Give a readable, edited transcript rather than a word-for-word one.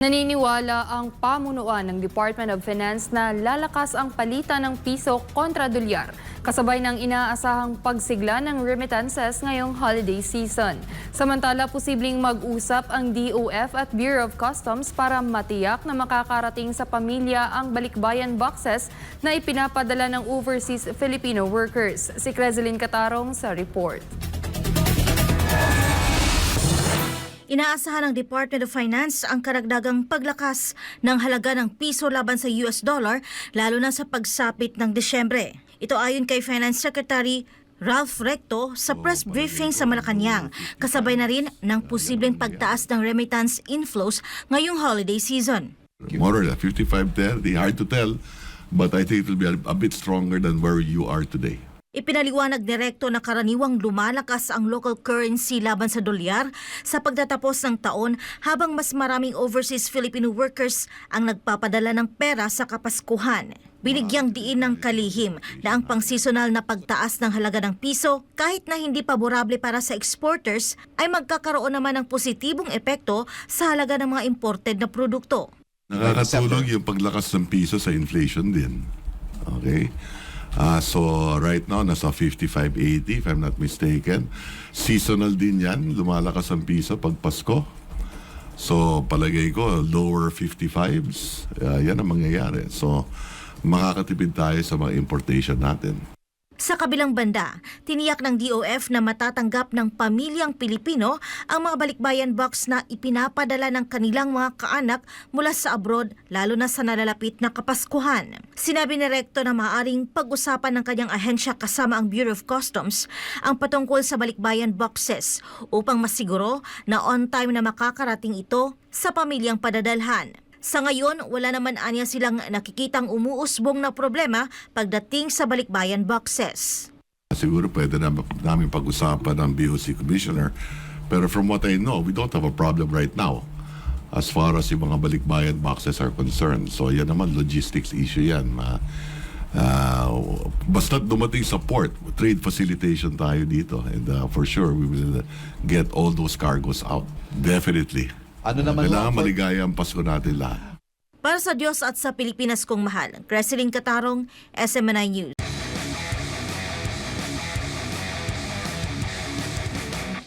Naniniwala ang pamunuan ng Department of Finance na lalakas ang palitan ng piso kontra dolyar, kasabay ng inaasahang pagsigla ng remittances ngayong holiday season. Samantala, posibleng mag-usap ang DOF at Bureau of Customs para matiyak na makakarating sa pamilya ang balikbayan boxes na ipinapadala ng overseas Filipino workers. Si Crezeline Catarong sa report. Inaasahan ng Department of Finance ang karagdagang paglakas ng halaga ng piso laban sa US dollar lalo na sa pagsapit ng Disyembre. Ito ayon kay Finance Secretary Ralph Recto sa press briefing sa Malacanang, kasabay na rin ng posibleng pagtaas ng remittance inflows ngayong holiday season. More or less 55-30, hard to tell, but I think it will be a bit stronger than where you are today. Ipinaliwanag ni Recto na karaniwang lumalakas ang local currency laban sa dolyar sa pagtatapos ng taon habang mas maraming overseas Filipino workers ang nagpapadala ng pera sa Kapaskuhan. Binigyang diin ng kalihim na ang pang-seasonal na pagtaas ng halaga ng piso kahit na hindi paborable para sa exporters ay magkakaroon naman ng positibong epekto sa halaga ng mga imported na produkto. Nakakatulong yung paglakas ng piso sa inflation din. Okay? So right now, nasa 55.80 if I'm not mistaken. Seasonal din yan, lumalakas ang piso pag Pasko. So palagay ko, lower 55s, yan ang mangyayari. So makakatipid tayo sa mga importation natin. Sa kabilang banda, tiniyak ng DOF na matatanggap ng pamilyang Pilipino ang mga balikbayan box na ipinapadala ng kanilang mga kaanak mula sa abroad, lalo na sa nalalapit na Kapaskuhan. Sinabi ni Recto na maaaring pag-usapan ng kanyang ahensya kasama ang Bureau of Customs ang patungkol sa balikbayan boxes upang masiguro na on time na makakarating ito sa pamilyang padadalhan. Sa ngayon, wala naman anya silang nakikitang umuusbong na problema pagdating sa balikbayan boxes. Siguro pwede namin pag-usapan ng BOC Commissioner, pero from what I know, we don't have a problem right now as far as yung mga balikbayan boxes are concerned. So yan naman, logistics issue yan. Basta dumating sa port, trade facilitation tayo dito, and for sure we will get all those cargoes out. Definitely. Ano naman kailangan maligaya ang Pasko natin lahat. Para sa Diyos at sa Pilipinas kong mahal, Crezeline Catarong, SMNI News.